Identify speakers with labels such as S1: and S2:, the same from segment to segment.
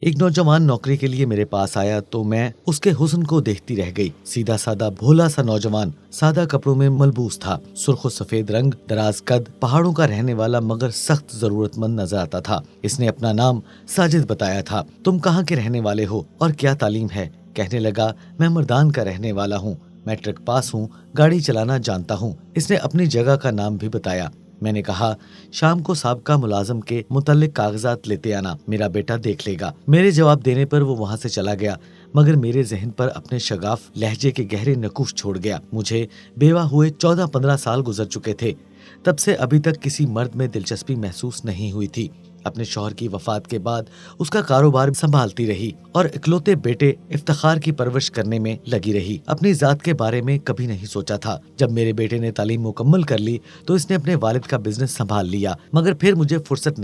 S1: ایک نوجوان نوکری کے لیے میرے پاس آیا تو میں اس کے حسن کو دیکھتی رہ گئی۔ سیدھا سادہ بھولا سا نوجوان، سادہ کپڑوں میں ملبوس تھا، سرخ و سفید رنگ، دراز قد، پہاڑوں کا رہنے والا مگر سخت ضرورت مند نظر آتا تھا۔ اس نے اپنا نام ساجد بتایا تھا۔ تم کہاں کے رہنے والے ہو اور کیا تعلیم ہے؟ کہنے لگا، میں مردان کا رہنے والا ہوں، میٹرک پاس ہوں، گاڑی چلانا جانتا ہوں۔ اس نے اپنی جگہ کا نام بھی بتایا۔ میں نے کہا، شام کو سابقہ ملازم کے متعلق کاغذات لیتے آنا، میرا بیٹا دیکھ لے گا۔ میرے جواب دینے پر وہ وہاں سے چلا گیا، مگر میرے ذہن پر اپنے شگاف لہجے کے گہرے نقوش چھوڑ گیا۔ مجھے بیوہ ہوئے 14-15 سال گزر چکے تھے، تب سے ابھی تک کسی مرد میں دلچسپی محسوس نہیں ہوئی تھی۔ اپنے شوہر کی وفات کے بعد اس کا کاروبار سنبھالتی رہی اور اکلوتے بیٹے افتخار کی پرورش کرنے میں لگی رہی۔ اپنی ذات کے بارے میں کبھی نہیں سوچا تھا۔ جب میرے بیٹے نے تعلیم مکمل کر لی تو اس نے اپنے والد کا بزنس سنبھال لیا، مگر پھر مجھے فرصت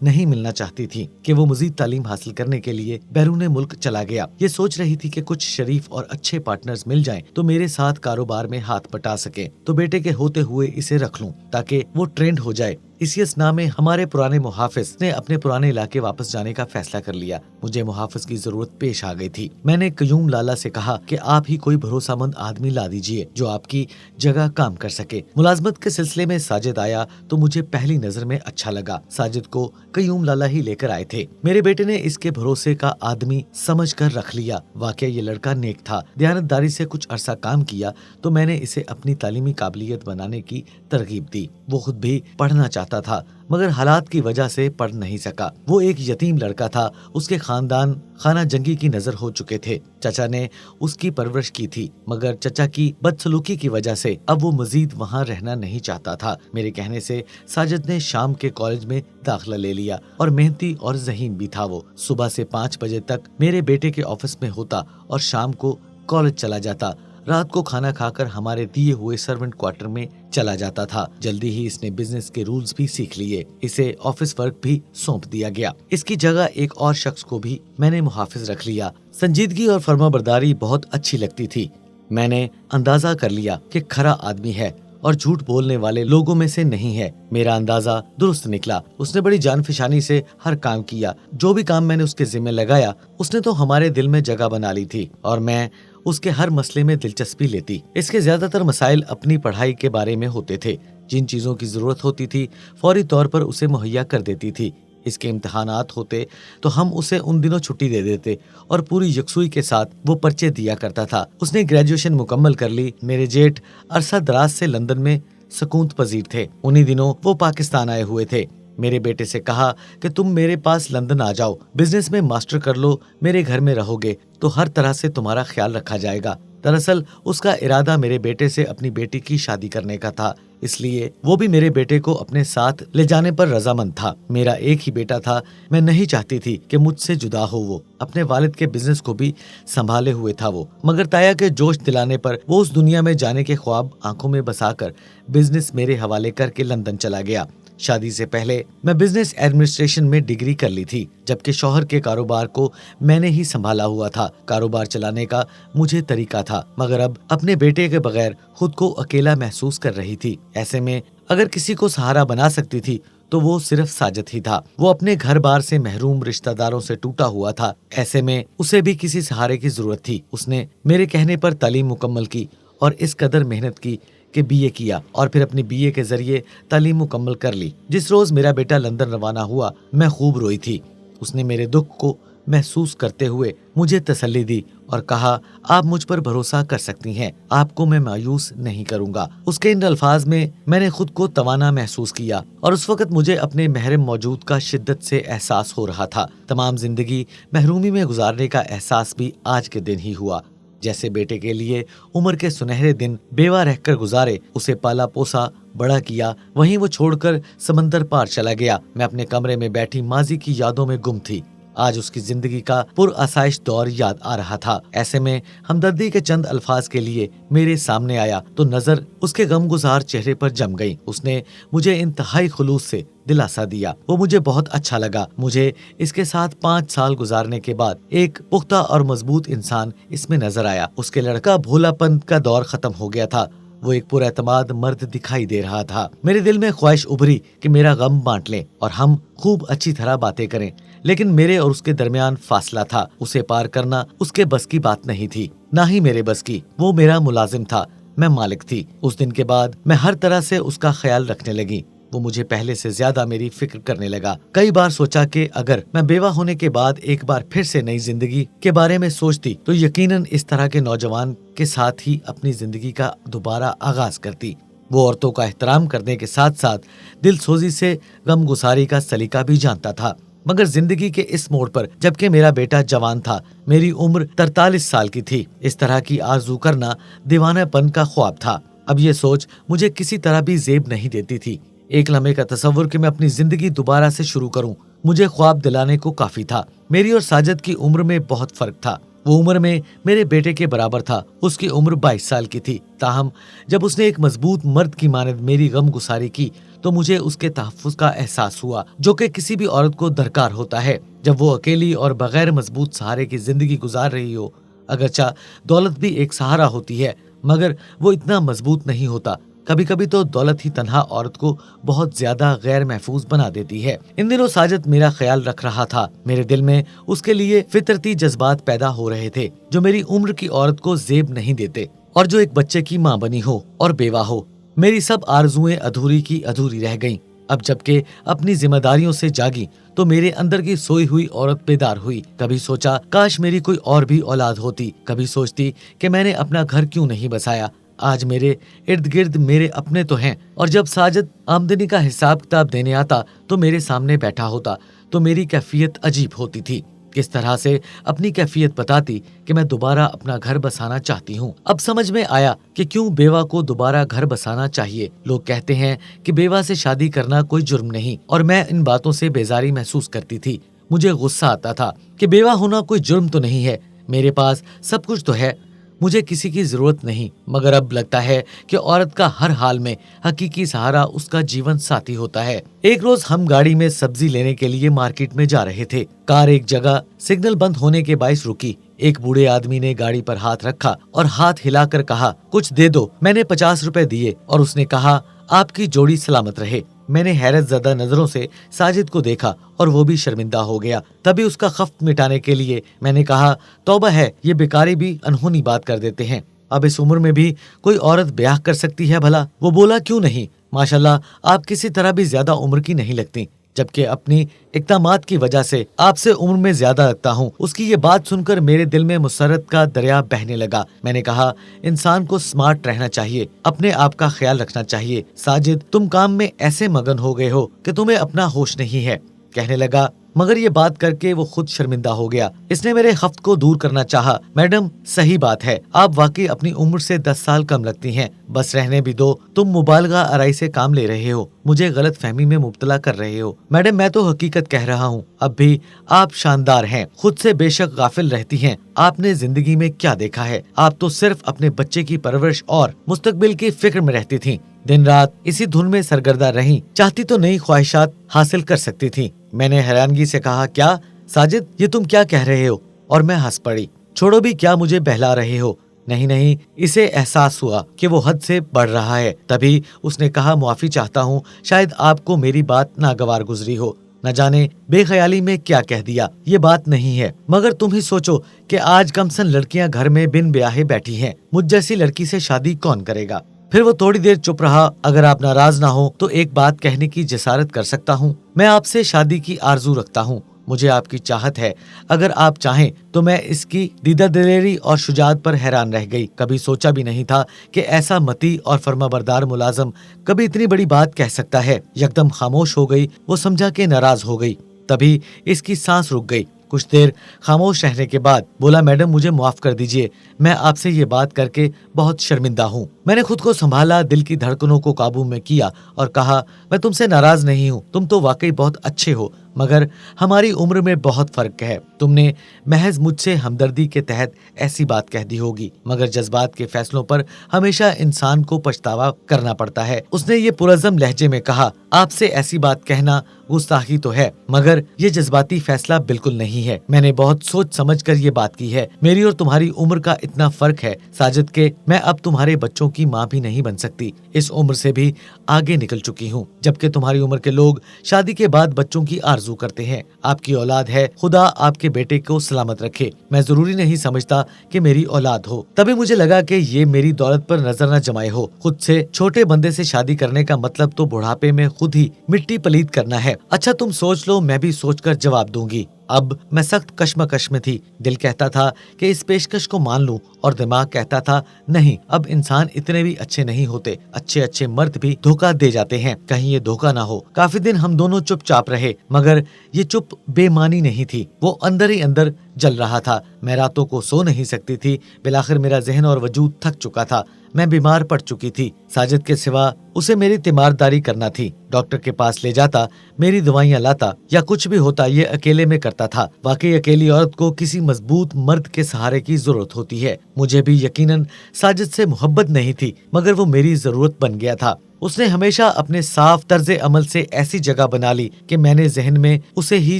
S1: نہیں ملنا چاہتی تھی کہ وہ مزید تعلیم حاصل کرنے کے لیے بیرون ملک چلا گیا۔ یہ سوچ رہی تھی کہ کچھ شریف اور اچھے پارٹنرز مل جائیں تو میرے ساتھ کاروبار میں ہاتھ بٹا سکیں، تو بیٹے کے ہوتے ہوئے اسے رکھ لوں تاکہ وہ ٹرینڈ ہو جائے۔ اسی اسنا میں ہمارے پرانے محافظ نے اپنے پرانے علاقے واپس جانے کا فیصلہ کر لیا۔ مجھے محافظ کی ضرورت پیش آ گئی تھی۔ میں نے قیوم لالا سے کہا کہ آپ ہی کوئی بھروسہ مند آدمی لا دیجئے جو آپ کی جگہ کام کر سکے۔ ملازمت کے سلسلے میں ساجد آیا تو مجھے پہلی نظر میں اچھا لگا۔ ساجد کو قیوم لالا ہی لے کر آئے تھے۔ میرے بیٹے نے اس کے بھروسے کا آدمی سمجھ کر رکھ لیا۔ واقعہ یہ لڑکا نیک تھا۔ دیانتداری سے کچھ عرصہ کام کیا تو میں نے اسے اپنی تعلیمی قابلیت بنانے کی ترغیب دی۔ وہ خود بھی پڑھنا چاہتا تھا مگر حالات کی وجہ سے پڑھ نہیں سکا۔ وہ ایک یتیم لڑکا تھا۔ اس کے خاندان خانہ جنگی کی نظر ہو چکے تھے۔ چچا نے اس کی پرورش کی تھی، مگر چچا کی بدسلوکی کی وجہ سے اب وہ مزید وہاں رہنا نہیں چاہتا تھا۔ میرے کہنے سے ساجد نے شام کے کالج میں داخلہ لے لیا اور محنتی اور ذہین بھی تھا۔ وہ صبح سے 5 بجے تک میرے بیٹے کے آفس میں ہوتا اور شام کو کالج چلا جاتا۔ رات کو کھانا کھا کر ہمارے دیے ہوئے سرونٹ کوارٹر میں چلا جاتا تھا۔ جلدی ہی اس نے بزنس کے رولز بھی سیکھ لیے۔ اسے آفس ورک بھی سونپ دیا گیا۔ اس کی جگہ ایک اور شخص کو بھی میں نے محافظ رکھ لیا۔ سنجیدگی اور فرما برداری بہت اچھی لگتی تھی۔ میں نے اندازہ کر لیا کہ کھرا آدمی ہے اور جھوٹ بولنے والے لوگوں میں سے نہیں ہے۔ میرا اندازہ درست نکلا۔ اس نے بڑی جان فشانی سے ہر کام کیا۔ جو بھی کام میں نے اس کے ذمہ لگایا اس نے تو ہمارے دل میں جگہ بنا لی تھی اور میں اس کے ہر مسئلے میں دلچسپی لیتی۔ اس کے زیادہ تر مسائل اپنی پڑھائی کے بارے میں ہوتے تھے۔ جن چیزوں کی ضرورت ہوتی تھی فوری طور پر اسے مہیا کر دیتی تھی۔ اس کے امتحانات ہوتے تو ہم اسے ان دنوں چھٹی دے دیتے اور پوری یکسوئی کے ساتھ وہ پرچے دیا کرتا تھا۔ اس نے گریجویشن مکمل کر لی۔ میرے جیٹ عرصہ دراز سے لندن میں سکونت پذیر تھے۔ انہی دنوں وہ پاکستان آئے ہوئے تھے۔ میرے بیٹے سے کہا کہ تم میرے پاس لندن آ جاؤ، بزنس میں ماسٹر کر لو، میرے گھر میں رہو گے تو ہر طرح سے تمہارا خیال رکھا جائے گا۔ دراصل اس کا ارادہ میرے بیٹے سے اپنی بیٹی کی شادی کرنے کا تھا، اس لیے وہ بھی میرے بیٹے کو اپنے ساتھ لے جانے پر رضامند تھا۔ میرا ایک ہی بیٹا تھا، میں نہیں چاہتی تھی کہ مجھ سے جدا ہو۔ وہ اپنے والد کے بزنس کو بھی سنبھالے ہوئے تھا وہ، مگر تایا کے جوش دلانے پر وہ اس دنیا میں جانے کے خواب آنکھوں میں بسا کر بزنس میرے حوالے کر کے لندن چلا گیا۔ شادی سے پہلے میں بزنس ایڈمنسٹریشن میں ڈگری کر لی تھی، جبکہ شوہر کے کاروبار کو میں نے ہی سنبھالا ہوا تھا۔ کاروبار چلانے کا مجھے طریقہ تھا، مگر اب اپنے بیٹے کے بغیر خود کو اکیلا محسوس کر رہی تھی۔ ایسے میں اگر کسی کو سہارا بنا سکتی تھی تو وہ صرف ساجد ہی تھا۔ وہ اپنے گھر بار سے محروم، رشتہ داروں سے ٹوٹا ہوا تھا۔ ایسے میں اسے بھی کسی سہارے کی ضرورت تھی۔ اس نے میرے کہنے پر تعلیم مکمل کی اور اس قدر محنت کی کہ BA کیا اور پھر اپنی BA کے ذریعے تعلیم مکمل کر لی۔ جس روز میرا بیٹا لندن روانہ ہوا میں خوب روئی تھی۔ اس نے میرے دکھ کو محسوس کرتے ہوئے مجھے تسلی دی اور کہا، آپ مجھ پر بھروسہ کر سکتی ہیں، آپ کو میں مایوس نہیں کروں گا۔ اس کے ان الفاظ میں نے خود کو توانا محسوس کیا اور اس وقت مجھے اپنے محرم موجود کا شدت سے احساس ہو رہا تھا۔ تمام زندگی محرومی میں گزارنے کا احساس بھی آج کے دن ہی ہوا۔ جیسے بیٹے کے لیے عمر کے سنہرے دن بیوہ رہ کر گزارے، اسے پالا پوسا بڑا کیا، وہیں وہ چھوڑ کر سمندر پار چلا گیا۔ میں اپنے کمرے میں بیٹھی ماضی کی یادوں میں گم تھی۔ آج اس کی زندگی کا پرآسائش دور یاد آ رہا تھا۔ ایسے میں ہمدردی کے چند الفاظ کے لیے میرے سامنے آیا تو نظر اس کے غم گزار چہرے پر جم گئی۔ اس نے مجھے انتہائی خلوص سے دلاسا دیا۔ وہ مجھے بہت اچھا لگا۔ مجھے اس کے ساتھ 5 سال گزارنے کے بعد ایک پختہ اور مضبوط انسان اس میں نظر آیا۔ اس کے لڑکا بھولا پن کا دور ختم ہو گیا تھا۔ وہ ایک پر اعتماد مرد دکھائی دے رہا تھا۔ میرے دل میں خواہش ابھری کہ میرا غم بانٹ لیں اور ہم خوب اچھی طرح باتیں کریں، लेकिन मेरे और उसके दरमियान फासला था। उसे पार करना उसके बस की बात नहीं थी, ना ही मेरे बस की। वो मेरा मुलाजिम था, मैं मालिक थी। उस दिन के बाद मैं हर तरह से उसका ख्याल रखने लगी। वो मुझे पहले से ज्यादा मेरी फिक्र करने लगा। कई बार सोचा कि अगर मैं बेवा होने के बाद एक बार फिर से नई जिंदगी के बारे में सोचती तो यकीनन इस तरह के नौजवान के साथ ही अपनी जिंदगी का दोबारा आगाज करती। वो औरतों का एहतराम करने के साथ साथ दिलसोजी से गमगुसारी का सलीका भी जानता था। मगर जिंदगी के इस मोड़ पर, जबकि मेरा बेटा जवान था, मेरी उम्र 43 साल की थी, इस तरह की आरजू करना दीवानापन का ख्वाब था। अब ये सोच मुझे किसी तरह भी जेब नहीं देती थी। एक लम्हे का तसव्वुर कि मैं अपनी जिंदगी दोबारा से शुरू करूं, मुझे ख्वाब दिलाने को काफी था। मेरी और साजिद की उम्र में बहुत फर्क था। वो उम्र में मेरे बेटे के बराबर था, उसकी उम्र 22 साल की थी। ताहम जब उसने एक मजबूत मर्द की मानद मेरी गमगुसारी की तो मुझे उसके तहफ्फुज़ का एहसास हुआ, जो कि किसी भी औरत को दरकार होता है जब वो अकेली और बगैर मजबूत सहारे की जिंदगी गुजार रही हो। अगरचा दौलत भी एक सहारा होती है, मगर वो इतना मजबूत नहीं होता। कभी कभी तो दौलत ही तन्हा औरत को बहुत ज्यादा गैर महफूज बना देती है। इन दिनों साजिद मेरा ख्याल रख रहा था। मेरे दिल में उसके लिए फितरती जज्बात पैदा हो रहे थे, जो मेरी उम्र की औरत को जेब नहीं देते और जो एक बच्चे की माँ बनी हो और बेवा हो। मेरी सब आरजुएं अधूरी की अधूरी रह गईं। अब जबकि अपनी जिम्मेदारियों से जागी तो मेरे अंदर की सोई हुई औरत बेदार हुई। कभी सोचा काश मेरी कोई और भी औलाद होती, कभी सोचती कि मैंने अपना घर क्यों नहीं बसाया। आज मेरे इर्द गिर्द मेरे अपने तो हैं, और जब साजिद आमदनी का हिसाब किताब देने आता तो मेरे सामने बैठा होता तो मेरी कैफियत अजीब होती थी। किस तरह से अपनी कैफियत बताती कि मैं दोबारा अपना घर बसाना चाहती हूँ। अब समझ में आया कि क्यों बेवा को दोबारा घर बसाना चाहिए। लोग कहते हैं कि बेवा से शादी करना कोई जुर्म नहीं, और मैं इन बातों से बेजारी महसूस करती थी। मुझे गुस्सा आता था कि बेवा होना कोई जुर्म तो नहीं है, मेरे पास सब कुछ तो है, मुझे किसी की जरूरत नहीं। मगर अब लगता है कि औरत का हर हाल में हकीकी सहारा उसका जीवन साथी होता है। एक रोज हम गाड़ी में सब्जी लेने के लिए मार्केट में जा रहे थे। कार एक जगह सिग्नल बंद होने के बाइस रुकी। एक बूढ़े आदमी ने गाड़ी पर हाथ रखा और हाथ हिलाकर कहा, कुछ दे दो। मैंने 50 रुपए दिए और उसने कहा, आपकी जोड़ी सलामत रहे। मैंने हैरत ज़दा नजरों से साजिद को देखा और वो भी शर्मिंदा हो गया। तभी उसका खफ्त मिटाने के लिए मैंने कहा, तौबा है, ये बेकारी भी अनहोनी बात कर देते हैं। अब इस उम्र में भी कोई औरत ब्याह कर सकती है भला? वो बोला, क्यों नहीं, माशाल्लाह आप किसी तरह भी ज्यादा उम्र की नहीं लगती, जबकि अपनी इक़दामात की वजह से आपसे उम्र में ज्यादा लगता हूँ। उसकी ये बात सुनकर मेरे दिल में मुसर्रत का दरिया बहने लगा। मैंने कहा, इंसान को स्मार्ट रहना चाहिए, अपने आप का ख्याल रखना चाहिए। साजिद, तुम काम में ऐसे मगन हो गए हो कि तुम्हें अपना होश नहीं है। कहने लगा, मगर ये बात करके वो खुद शर्मिंदा हो गया। इसने मेरे खफ्त को दूर करना चाहा। मैडम, सही बात है, आप वाकई अपनी उम्र से 10 साल कम लगती हैं। बस रहने भी दो, तुम मुबालगा आराई से काम ले रहे हो, मुझे गलत फहमी में मुब्तला कर रहे हो। मैडम, मैं तो हकीकत कह रहा हूँ। अब भी आप शानदार हैं, खुद से बेशक गाफिल रहती हैं। आपने जिंदगी में क्या देखा है? आप तो सिर्फ अपने बच्चे की परवरिश और मुस्तकबिल की फिक्र में रहती थीं। दिन रात इसी धुन में सरगर्दा रहीं। चाहती तो नई ख्वाहिशात हासिल कर सकती थीं। मैंने हैरानगी से कहा, क्या साजिद, ये तुम क्या कह रहे हो? और मैं हंस पड़ी। छोड़ो भी, क्या मुझे बहला रहे हो? नहीं नहीं, इसे एहसास हुआ कि वो हद से बढ़ रहा है। तभी उसने कहा, मुआफी चाहता हूँ, शायद आपको मेरी बात नागवार गुजरी हो। न जाने बेख्याली में क्या कह दिया। ये बात नहीं है, मगर तुम ही सोचो कि आज कमसन लड़कियां घर में बिन ब्याहे बैठी हैं। मुझ जैसी लड़की से शादी कौन करेगा? फिर वो थोड़ी देर चुप रहा। अगर आप नाराज ना हो तो एक बात कहने की जसारत कर सकता हूँ। मैं आपसे शादी की आरजू रखता हूँ, मुझे आपकी चाहत है। अगर आप चाहें तो मैं इसकी दीदा दिलेरी और शुजात पर हैरान रह गई। कभी सोचा भी नहीं था कि ऐसा मती और फर्माबरदार मुलाजम कभी इतनी बड़ी बात कह सकता है। यकदम खामोश हो गई। वो समझा कि नाराज हो गई। तभी इसकी सांस रुक गई। कुछ देर खामोश रहने के बाद बोला, मैडम मुझे माफ कर दीजिए, मैं आपसे ये बात करके बहुत शर्मिंदा हूँ। मैंने खुद को संभाला, दिल की धड़कनों को काबू में किया और कहा, मैं तुमसे नाराज नहीं हूँ, तुम तो वाकई बहुत अच्छे हो, मगर हमारी उम्र में बहुत फर्क है। तुमने महज मुझसे हमदर्दी के तहत ऐसी बात कह दी होगी, मगर जज्बात के फैसलों पर हमेशा इंसान को पछतावा करना पड़ता है। उसने ये पुरज़म लहजे में कहा, आपसे ऐसी बात कहना गुस्ताखी तो है, मगर ये जज्बाती फैसला बिल्कुल नहीं है। मैंने बहुत सोच समझ कर ये बात की है। मेरी और तुम्हारी उम्र का इतना फर्क है साजिद के मैं अब तुम्हारे बच्चों की माँ भी नहीं बन सकती। इस उम्र से भी आगे निकल चुकी हूँ, जबकि तुम्हारी उम्र के लोग शादी के बाद बच्चों की आरज़ू आरज़ू करते हैं। आपकी औलाद है, खुदा आपके बेटे को सलामत रखे। मैं जरूरी नहीं समझता कि मेरी औलाद हो। तभी मुझे लगा कि ये मेरी दौलत पर नजर न जमाए हो। खुद से छोटे बंदे से शादी करने का मतलब तो बुढ़ापे में खुद ही मिट्टी पलीत करना है। अच्छा तुम सोच लो, मैं भी सोचकर जवाब दूंगी। अब मैं सख्त कश्मकश में थी। दिल कहता था कि इस पेशकश को मान लूं और दिमाग कहता था नहीं, अब इंसान इतने भी अच्छे नहीं होते। अच्छे अच्छे मर्द भी धोखा दे जाते हैं, कहीं ये धोखा ना हो। काफी दिन हम दोनों चुपचाप रहे, मगर ये चुप बेमानी नहीं थी, वो अंदर ही अंदर जल रहा था। मैं रातों को सो नहीं सकती थी। बिलाखिर मेरा जहन और वजूद थक चुका था। मैं बीमार पड़ चुकी थी। साजिद के सिवा उसे मेरी तीमारदारी करना थी। डॉक्टर के पास ले जाता, मेरी दवाइयाँ लाता या कुछ भी होता, ये अकेले में करता था। वाकई अकेली औरत को किसी मजबूत मर्द के सहारे की जरूरत होती है। मुझे भी यकीनन साजिद से मोहब्बत नहीं थी, मगर वो मेरी जरूरत बन गया था। उसने हमेशा अपने साफ तर्ज अमल से ऐसी जगह बना ली कि मैंने जहन में उसे ही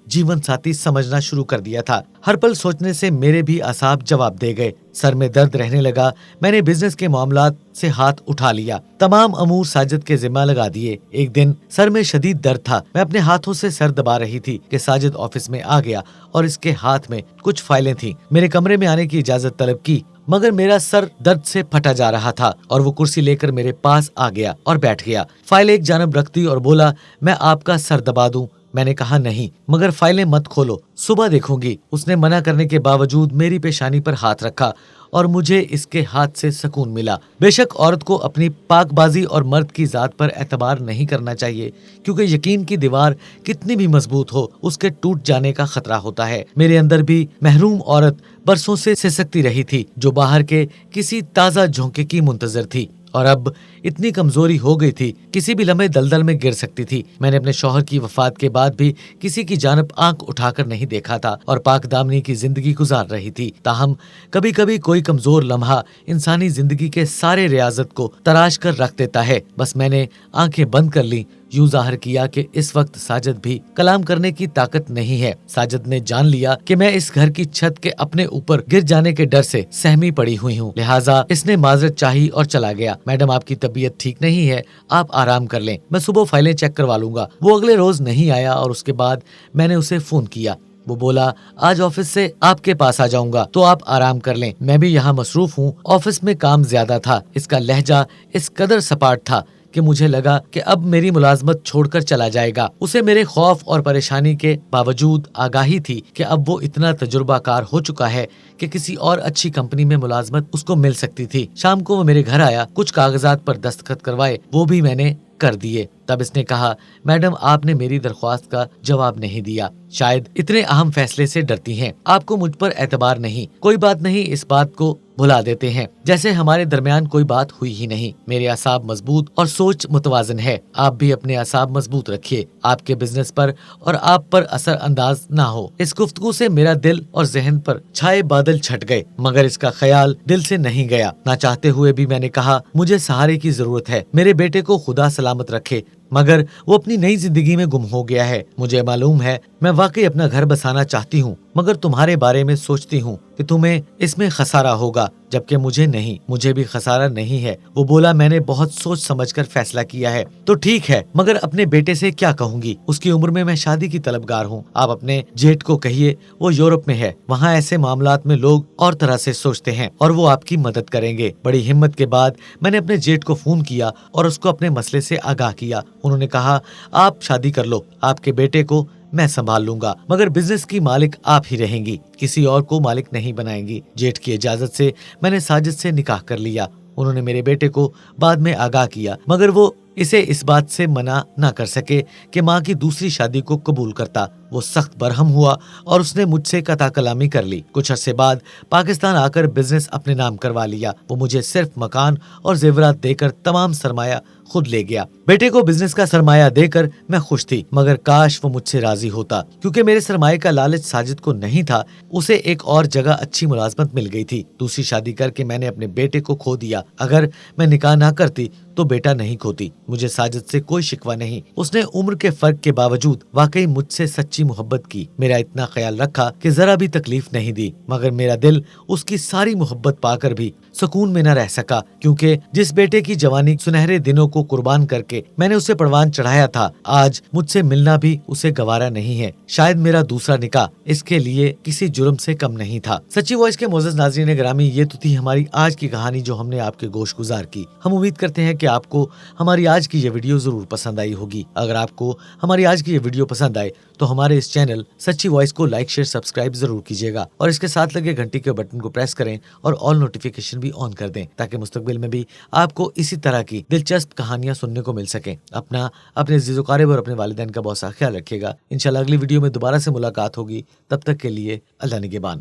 S1: जीवन साथी समझना शुरू कर दिया था। हर पल सोचने से मेरे भी असाब जवाब दे गए। सर में दर्द रहने लगा। मैंने बिजनेस के मामलात से हाथ उठा लिया। तमाम अमूर साजिद के जिम्मा लगा दिए। एक दिन सर में शदीद दर्द था। मैं अपने हाथों से सर दबा रही थी कि साजिद ऑफिस में आ गया और इसके हाथ में कुछ फाइलें थीं। मेरे कमरे में आने की इजाजत तलब की, मगर मेरा सर दर्द से फटा जा रहा था और वो कुर्सी लेकर मेरे पास आ गया और बैठ गया। फाइल एक जानब रख दी और बोला, मैं आपका सर दबा दूं। मैंने कहा नहीं, मगर फाइलें मत खोलो, सुबह देखूंगी। उसने मना करने के बावजूद मेरी पेशानी पर हाथ रखा और मुझे इसके हाथ से सुकून मिला। बेशक औरत को अपनी पाकबाजी और मर्द की जात पर एतबार नहीं करना चाहिए, क्योंकि यकीन की दीवार कितनी भी मजबूत हो, उसके टूट जाने का खतरा होता है। मेरे अंदर भी महरूम औरत बरसों से सिसकती रही थी, जो बाहर के किसी ताज़ा झोंके की मुंतजर थी और अब इतनी कमजोरी हो गई थी, किसी भी लम्हे दलदल में गिर सकती थी। मैंने अपने शौहर की वफात के बाद भी किसी की जानब आंख उठाकर नहीं देखा था और पाक दामनी की जिंदगी गुजार रही थी। ताहम कभी कभी कोई कमजोर लम्हा इंसानी जिंदगी के सारे रियाजत को तराश कर रख देता है। बस मैंने आंखें बंद कर ली, यूं जाहिर किया कि इस वक्त साजिद भी कलाम करने की ताकत नहीं है। साजिद ने जान लिया कि मैं इस घर की छत के अपने ऊपर गिर जाने के डर से सहमी पड़ी हुई हूँ, लिहाजा इसने माजरत चाही और चला गया। मैडम, आपकी तबीयत ठीक नहीं है, आप आराम कर लें, मैं सुबह फाइलें चेक करवा लूंगा। वो अगले रोज नहीं आया और उसके बाद मैंने उसे फोन किया। वो बोला, आज ऑफिस से आपके पास आ जाऊंगा, तो आप आराम कर लें। मैं भी यहाँ मसरूफ हूँ, ऑफिस में काम ज्यादा था। इसका लहजा इस कदर सपाट था कि मुझे लगा कि अब मेरी मुलाजमत छोड़कर चला जाएगा। उसे मेरे खौफ और परेशानी के बावजूद आगाही थी कि अब वो इतना तजुर्बाकार हो चुका है कि किसी और अच्छी कंपनी में मुलाजमत उसको मिल सकती थी। शाम को वो मेरे घर आया, कुछ कागजात पर दस्तखत करवाए, वो भी मैंने कर दिए। तब इसने कहा, मैडम, आपने मेरी दरख्वास्त का जवाब नहीं दिया, शायद इतने अहम फैसले से डरती हैं। आपको मुझ पर एतबार नहीं। कोई बात नहीं, इस बात को भुला देते हैं, जैसे हमारे दरमियान कोई बात हुई ही नहीं। मेरे असाब मजबूत और सोच मुतवाजन है। आप भी अपने असाब मजबूत रखिए, आपके बिजनेस पर और आप पर असर अंदाज ना हो। इस गुफ्तगू से मेरा दिल और जहन पर छाए बादल छट गए, मगर इसका ख्याल दिल से नहीं गया। ना चाहते हुए भी मैंने कहा, मुझे सहारे की जरूरत है। मेरे बेटे को खुदा सलामत रखे, मगर वो अपनी नई जिंदगी में गुम हो गया है। मुझे मालूम है, मैं वाकई अपना घर बसाना चाहती हूँ, मगर तुम्हारे बारे में सोचती हूँ कि तुम्हें इसमें खसारा होगा, जबकि मुझे नहीं। मुझे भी खसारा नहीं है। वो बोला, मैंने बहुत सोच समझकर फैसला किया है। तो ठीक है, मगर अपने बेटे से क्या कहूँगी? उसकी उम्र में मैं शादी की तलबगार हूँ। आप अपने जेठ को कहिए, वो यूरोप में है, वहाँ ऐसे मामलात में लोग और तरह से सोचते हैं और वो आपकी मदद करेंगे। बड़ी हिम्मत के बाद मैंने अपने जेठ को फोन किया और उसको अपने मसले से आगाह किया। उन्होंने कहा, आप शादी कर लो, आपके बेटे को मैं संभाल लूंगा, मगर बिजनेस की मालिक आप ही रहेंगी, किसी और को मालिक नहीं बनाएंगी। जेठ की इजाजत से मैंने साजिद से निकाह कर लिया। उन्होंने मेरे बेटे को बाद में आगाह किया, मगर वो इसे इस बात से मना न कर सके कि माँ की दूसरी शादी को कबूल करता। वो सख्त बरहम हुआ और उसने मुझसे कता कलामी कर ली। कुछ अरसे बाद पाकिस्तान आकर बिजनेस अपने नाम करवा लिया। वो मुझे सिर्फ मकान और जेवरात देकर तमाम सरमाया खुद ले गया। बेटे को बिजनेस का सरमाया देकर मैं खुश थी, मगर काश वो मुझसे राजी होता, क्योंकि मेरे सरमाए का लालच साजिद को नहीं था। उसे एक और जगह अच्छी मुलाजमत मिल गई थी। दूसरी शादी करके मैंने अपने बेटे को खो दिया। अगर मैं निकाह ना करती तो बेटा नहीं खोती। मुझे साजिद से कोई शिकवा नहीं। उसने उम्र के फर्क के बावजूद वाकई मुझसे सच्ची सच्ची मोहब्बत की, मेरा इतना ख्याल रखा कि जरा भी तकलीफ नहीं दी, मगर मेरा दिल उसकी सारी मोहब्बत पाकर भी सुकून में न रह सका, क्योंकि जिस बेटे की जवानी सुनहरे दिनों को कुर्बान करके मैंने उसे परवान चढ़ाया था, आज मुझसे मिलना भी उसे गवारा नहीं है। शायद मेरा दूसरा निकाह इसके लिए किसी जुर्म से कम नहीं था। सच्ची वॉइस के मोअज़्ज़ज़ नाज़रीन ग्रामी, ये तो थी हमारी आज की कहानी जो हमने आपके गोश गुजार की। हम उम्मीद करते हैं कि आपको हमारी आज की ये वीडियो जरूर पसंद आई होगी। अगर आपको हमारी आज की ये वीडियो पसंद आए तो हमारे इस चैनल सच्ची वॉइस को लाइक शेयर सब्सक्राइब जरूर कीजिएगा और इसके साथ लगे घंटी के बटन को प्रेस करें और ऑल नोटिफिकेशन भी ऑन कर दें, ताकि मुस्तकबिल में भी आपको इसी तरह की दिलचस्प कहानियां सुनने को मिल सके। अपने अज़ीज़ व क़रीब और अपने वालिदैन का बहुत सा ख्याल रखिएगा। इंशाल्लाह अगली वीडियो में दोबारा से मुलाकात होगी। तब तक के लिए अल्लाह निगहबान।